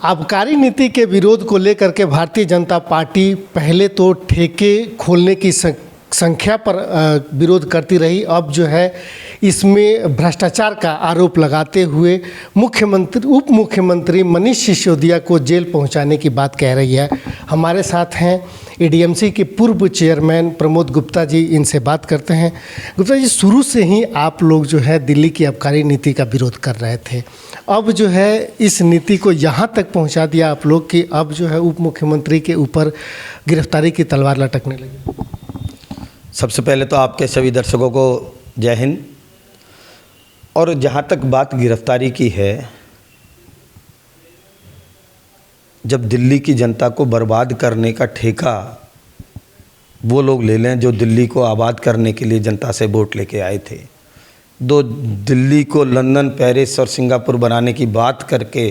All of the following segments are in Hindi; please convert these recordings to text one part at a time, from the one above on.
आबकारी नीति के विरोध को लेकर के भारतीय जनता पार्टी पहले तो ठेके खोलने की संख्या पर विरोध करती रही। अब जो है इसमें भ्रष्टाचार का आरोप लगाते हुए उप मुख्यमंत्री मनीष सिसोदिया को जेल पहुंचाने की बात कह रही है। हमारे साथ हैं एडीएमसी के पूर्व चेयरमैन प्रमोद गुप्ता जी, इनसे बात करते हैं। गुप्ता जी, शुरू से ही आप लोग जो है दिल्ली की आबकारी नीति का विरोध कर रहे थे, अब जो है इस नीति को यहाँ तक पहुँचा दिया आप लोग कि अब जो है उप मुख्यमंत्री के ऊपर गिरफ्तारी की तलवार लटकने लगी। सबसे पहले तो आपके सभी दर्शकों को जय हिंद। और जहाँ तक बात गिरफ्तारी की है, जब दिल्ली की जनता को बर्बाद करने का ठेका वो लोग ले लें जो दिल्ली को आबाद करने के लिए जनता से वोट लेके आए थे, दिल्ली को लंदन, पेरिस और सिंगापुर बनाने की बात करके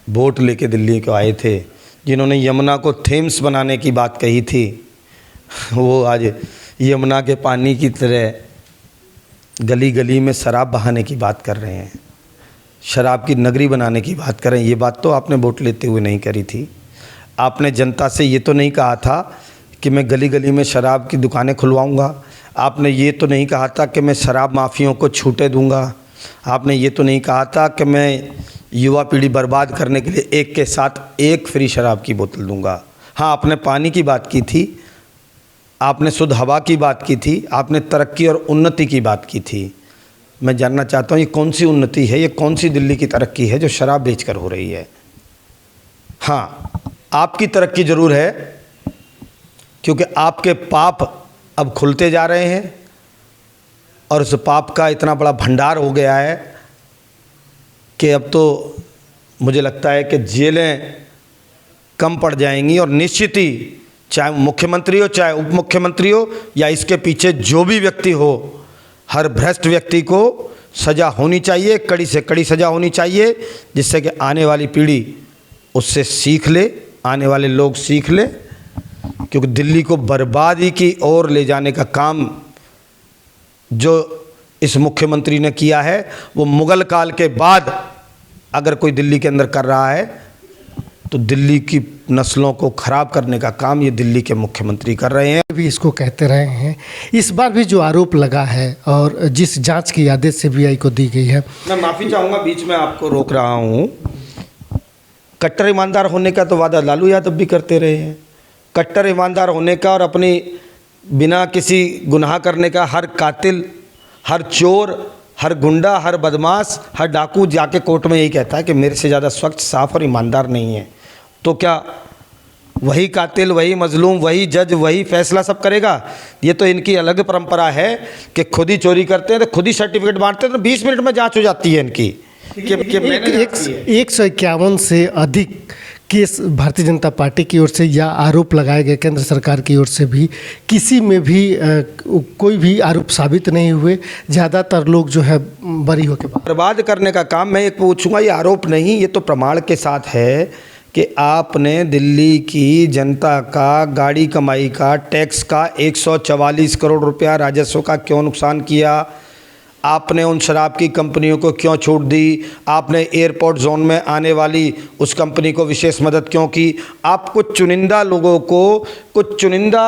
वोट लेके दिल्ली को आए थे, जिन्होंने यमुना को थेम्स बनाने की बात कही थी, वो आज यमुना के पानी की तरह गली गली में शराब बहाने की बात कर रहे हैं, शराब की नगरी बनाने की बात कर रहे हैं। ये बात तो आपने वोट लेते हुए नहीं करी थी। आपने जनता से ये तो नहीं कहा था कि मैं गली गली में शराब की दुकानें खुलवाऊंगा। आपने ये तो नहीं कहा था कि मैं शराब माफियों को छूटे दूंगा। आपने ये तो नहीं कहा था कि मैं युवा पीढ़ी बर्बाद करने के लिए एक के साथ एक फ्री शराब की बोतल दूंगा। हाँ, आपने पानी की बात की थी, आपने शुद्ध हवा की बात की थी, आपने तरक्की और उन्नति की बात की थी। मैं जानना चाहता हूँ ये कौन सी उन्नति है, ये कौन सी दिल्ली की तरक्की है जो शराब बेचकर हो रही है। हाँ, आपकी तरक्की ज़रूर है, क्योंकि आपके पाप अब खुलते जा रहे हैं और उस पाप का इतना बड़ा भंडार हो गया है कि अब तो मुझे लगता है कि जेलें कम पड़ जाएंगी और निश्चित ही चाहे मुख्यमंत्री हो, चाहे उप मुख्यमंत्री हो, या इसके पीछे जो भी व्यक्ति हो, हर भ्रष्ट व्यक्ति को सज़ा होनी चाहिए, कड़ी से कड़ी सज़ा होनी चाहिए, जिससे कि आने वाली पीढ़ी उससे सीख ले, आने वाले लोग सीख ले। क्योंकि दिल्ली को बर्बादी की ओर ले जाने का काम जो इस मुख्यमंत्री ने किया है, वो मुग़ल काल के बाद अगर कोई दिल्ली के अंदर कर रहा है तो दिल्ली की नस्लों को ख़राब करने का काम ये दिल्ली के मुख्यमंत्री कर रहे हैं। भी इसको कहते रहे हैं। इस बार भी जो आरोप लगा है और जिस जांच की आदेश सीबीआई को दी गई है, मैं माफ़ी चाहूँगा, बीच में आपको रोक रहा हूँ। कट्टर ईमानदार होने का तो वादा लालू यादव भी करते रहे हैं। कट्टर ईमानदार होने का और अपनी बिना किसी गुनाह करने का हर कातिल, हर चोर, हर गुंडा, हर बदमाश, हर डाकू जाके कोर्ट में यही कहता है कि मेरे से ज़्यादा स्वच्छ, साफ और ईमानदार नहीं है। तो क्या वही कातिल, वही मजलूम, वही जज, वही फैसला सब करेगा? ये तो इनकी अलग परंपरा है कि खुद ही चोरी करते हैं तो खुद ही सर्टिफिकेट बांटते हैं, तो 20 मिनट में जांच हो जाती है इनकी। 151 से अधिक केस भारतीय जनता पार्टी की ओर से या आरोप लगाए गए केंद्र सरकार की ओर से भी, किसी में भी कोई भी आरोप साबित नहीं हुए। ज़्यादातर लोग जो है बरी होकर बर्बाद करने का काम। मैं एक पूछूंगा, ये आरोप नहीं, ये तो प्रमाण के साथ है कि आपने दिल्ली की जनता का गाड़ी कमाई का, टैक्स का 144 करोड़ रुपया राजस्व का क्यों नुकसान किया? आपने उन शराब की कंपनियों को क्यों छूट दी? आपने एयरपोर्ट जोन में आने वाली उस कंपनी को विशेष मदद क्यों की? आप कुछ चुनिंदा लोगों को कुछ चुनिंदा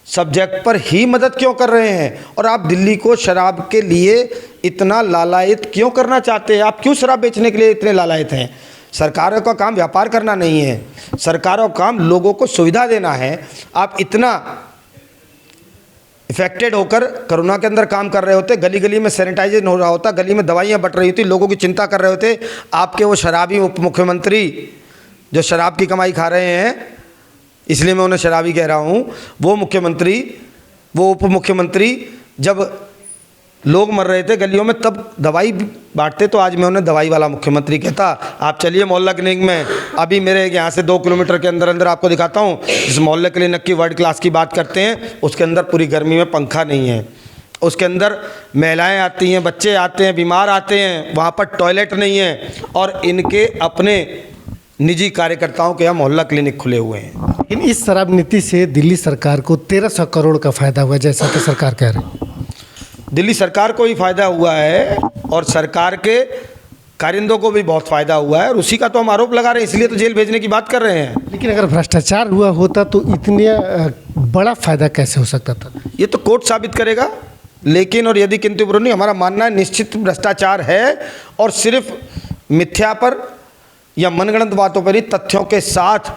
सब्जेक्ट पर ही मदद क्यों कर रहे हैं? और आप दिल्ली को शराब के लिए इतना लालायित क्यों करना चाहते हैं? आप क्यों शराब बेचने के लिए इतने लालायित हैं? सरकारों का काम व्यापार करना नहीं है, सरकारों का काम लोगों को सुविधा देना है। आप इतना इफेक्टेड होकर कोरोना के अंदर काम कर रहे होते, गली गली में सैनिटाइजेशन हो रहा होता, गली में दवाइयाँ बट रही होती, लोगों की चिंता कर रहे होते। आपके वो शराबी उप मुख्यमंत्री जो शराब की कमाई खा रहे हैं, इसलिए मैं उन्हें शराबी कह रहा हूँ, वो मुख्यमंत्री, वो उप मुख्यमंत्री जब लोग मर रहे थे गलियों में तब दवाई बांटते, तो आज मैं उन्हें दवाई वाला मुख्यमंत्री कहता। आप चलिए मोहल्ला क्लिनिक में, अभी मेरे यहाँ से 2 किलोमीटर के अंदर अंदर आपको दिखाता हूँ, इस मोहल्ला क्लिनिक की वर्ल्ड क्लास की बात करते हैं, उसके अंदर पूरी गर्मी में पंखा नहीं है, उसके अंदर महिलाएं आती हैं, बच्चे आते हैं, बीमार आते हैं, वहाँ पर टॉयलेट नहीं है, और इनके अपने निजी कार्यकर्ताओं के यहाँ मोहल्ला क्लिनिक खुले हुए हैं। लेकिन इस शराब नीति से दिल्ली सरकार को 1300 करोड़ का फ़ायदा हुआ, जैसा कि सरकार कह रही है। दिल्ली सरकार को ही फ़ायदा हुआ है और सरकार के कारिंदों को भी बहुत फ़ायदा हुआ है और उसी का तो हम आरोप लगा रहे हैं, इसलिए तो जेल भेजने की बात कर रहे हैं। लेकिन अगर भ्रष्टाचार हुआ होता तो इतने बड़ा फायदा कैसे हो सकता था? ये तो कोर्ट साबित करेगा, लेकिन और यदि किंतु परंतु नहीं, हमारा मानना है निश्चित भ्रष्टाचार है और सिर्फ मिथ्या पर या मनगढ़ंत बातों पर ही, तथ्यों के साथ,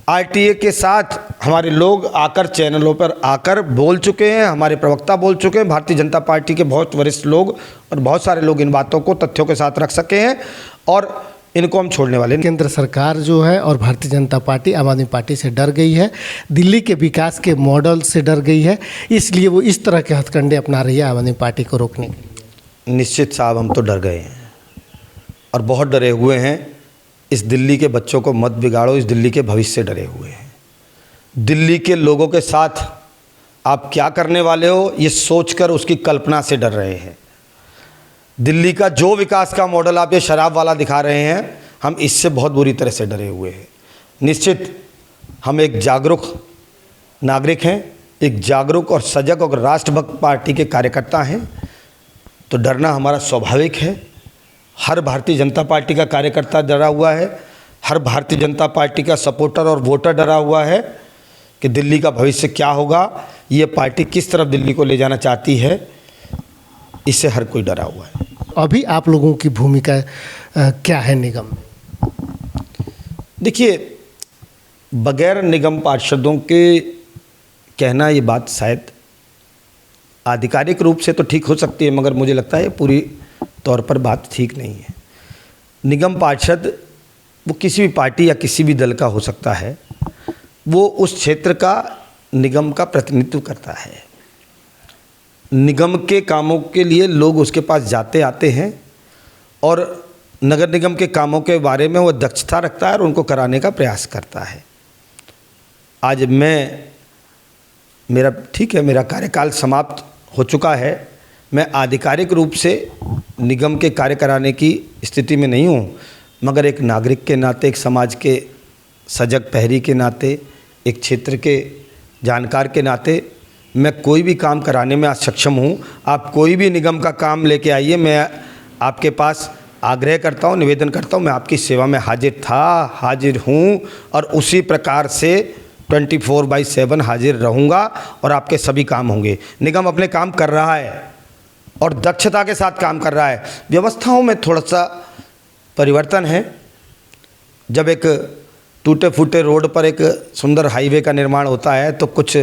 आरटीए के साथ हमारे लोग आकर चैनलों पर आकर बोल चुके हैं, हमारे प्रवक्ता बोल चुके हैं, भारतीय जनता पार्टी के बहुत वरिष्ठ लोग और बहुत सारे लोग इन बातों को तथ्यों के साथ रख सके हैं और इनको हम छोड़ने वाले नहीं। केंद्र सरकार जो है और भारतीय जनता पार्टी आम आदमी पार्टी से डर गई है, दिल्ली के विकास के मॉडल से डर गई है, इसलिए वो इस तरह के हथकंडे अपना रही है आम आदमी पार्टी को रोकने के लिए। निश्चित साहब, हम तो डर गए हैं और बहुत डरे हुए हैं। इस दिल्ली के बच्चों को मत बिगाड़ो, इस दिल्ली के भविष्य से डरे हुए हैं। दिल्ली के लोगों के साथ आप क्या करने वाले हो ये सोचकर उसकी कल्पना से डर रहे हैं। दिल्ली का जो विकास का मॉडल आप ये शराब वाला दिखा रहे हैं, हम इससे बहुत बुरी तरह से डरे हुए हैं। निश्चित हम एक जागरूक नागरिक हैं, एक जागरूक और सजग और राष्ट्रभक्त पार्टी के कार्यकर्ता हैं, तो डरना हमारा स्वाभाविक है। हर भारतीय जनता पार्टी का कार्यकर्ता डरा हुआ है, हर भारतीय जनता पार्टी का सपोर्टर और वोटर डरा हुआ है कि दिल्ली का भविष्य क्या होगा, ये पार्टी किस तरफ दिल्ली को ले जाना चाहती है, इससे हर कोई डरा हुआ है। अभी आप लोगों की भूमिका क्या है निगम में? देखिए, बगैर निगम पार्षदों के कहना ये बात शायद आधिकारिक रूप से तो ठीक हो सकती है, मगर मुझे लगता है पूरी तौर पर बात ठीक नहीं है। निगम पार्षद वो किसी भी पार्टी या किसी भी दल का हो सकता है, वो उस क्षेत्र का निगम का प्रतिनिधित्व करता है। निगम के कामों के लिए लोग उसके पास जाते आते हैं और नगर निगम के कामों के बारे में वो दक्षता रखता है और उनको कराने का प्रयास करता है। आज मेरा ठीक है, मेरा कार्यकाल समाप्त हो चुका है, मैं आधिकारिक रूप से निगम के कार्य कराने की स्थिति में नहीं हूँ, मगर एक नागरिक के नाते, एक समाज के सजग प्रहरी के नाते, एक क्षेत्र के जानकार के नाते मैं कोई भी काम कराने में आज सक्षम हूँ। आप कोई भी निगम का काम लेके आइए, मैं आपके पास आग्रह करता हूँ, निवेदन करता हूँ, मैं आपकी सेवा में हाजिर था, हाजिर हूँ और उसी प्रकार से 24/7 हाजिर रहूँगा और आपके सभी काम होंगे। निगम अपने काम कर रहा है और दक्षता के साथ काम कर रहा है। व्यवस्थाओं में थोड़ा सा परिवर्तन है। जब एक टूटे फूटे रोड पर एक सुंदर हाईवे का निर्माण होता है तो कुछ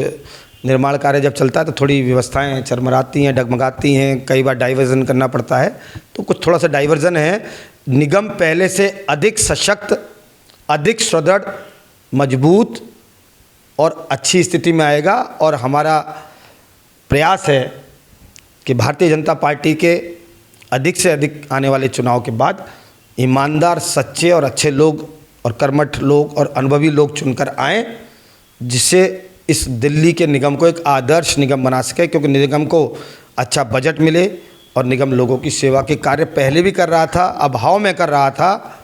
निर्माण कार्य जब चलता है तो थोड़ी व्यवस्थाएं चरमराती हैं, डगमगाती हैं, कई बार डाइवर्जन करना पड़ता है, तो कुछ थोड़ा सा डाइवर्जन है। निगम पहले से अधिक सशक्त, अधिक सुदृढ़, मजबूत और अच्छी स्थिति में आएगा और हमारा प्रयास है कि भारतीय जनता पार्टी के अधिक से अधिक आने वाले चुनाव के बाद ईमानदार, सच्चे और अच्छे लोग और कर्मठ लोग और अनुभवी लोग चुनकर आएँ, जिससे इस दिल्ली के निगम को एक आदर्श निगम बना सके, क्योंकि निगम को अच्छा बजट मिले और निगम लोगों की सेवा के कार्य पहले भी कर रहा था, अभाव में कर रहा था,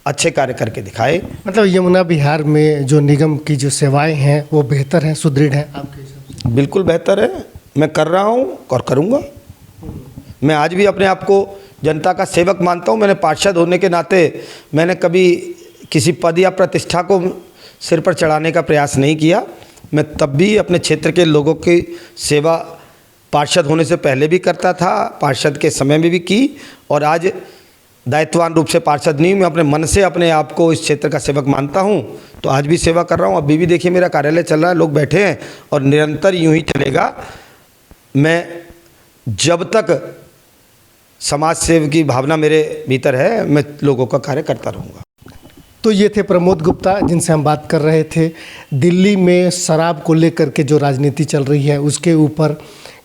अच्छे कार्य करके दिखाए। मतलब यमुना विहार में जो निगम की जो सेवाएं हैं वो बेहतर हैं, सुदृढ़ हैं आपके हिसाब से? बिल्कुल बेहतर है, मैं कर रहा हूँ और करूँगा। मैं आज भी अपने आप को जनता का सेवक मानता हूँ। मैंने पार्षद होने के नाते मैंने कभी किसी पद या प्रतिष्ठा को सिर पर चढ़ाने का प्रयास नहीं किया। मैं तब भी अपने क्षेत्र के लोगों की सेवा पार्षद होने से पहले भी करता था, पार्षद के समय में भी की और आज दायित्ववान रूप से पार्षद नहीं, मैं अपने मन से अपने आप को इस क्षेत्र का सेवक मानता हूँ, तो आज भी सेवा कर रहा हूँ। अभी भी देखिए मेरा कार्यालय चल रहा है, लोग बैठे हैं और निरंतर यूँ ही चलेगा। मैं जब तक समाज सेवा की भावना मेरे भीतर है, मैं लोगों का कार्य करता रहूँगा। तो ये थे प्रमोद गुप्ता, जिनसे हम बात कर रहे थे दिल्ली में शराब को लेकर के जो राजनीति चल रही है उसके ऊपर,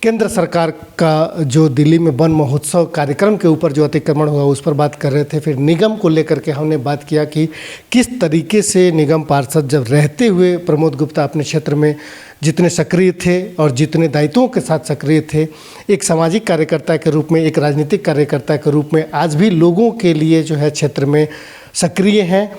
केंद्र सरकार का जो दिल्ली में वन महोत्सव कार्यक्रम के ऊपर जो अतिक्रमण हुआ उस पर बात कर रहे थे। फिर निगम को लेकर के हमने बात किया कि किस तरीके से निगम पार्षद जब रहते हुए प्रमोद गुप्ता अपने क्षेत्र में जितने सक्रिय थे और जितने दायित्वों के साथ सक्रिय थे, एक सामाजिक कार्यकर्ता के रूप में, एक राजनीतिक कार्यकर्ता के रूप में आज भी लोगों के लिए जो है क्षेत्र में सक्रिय हैं।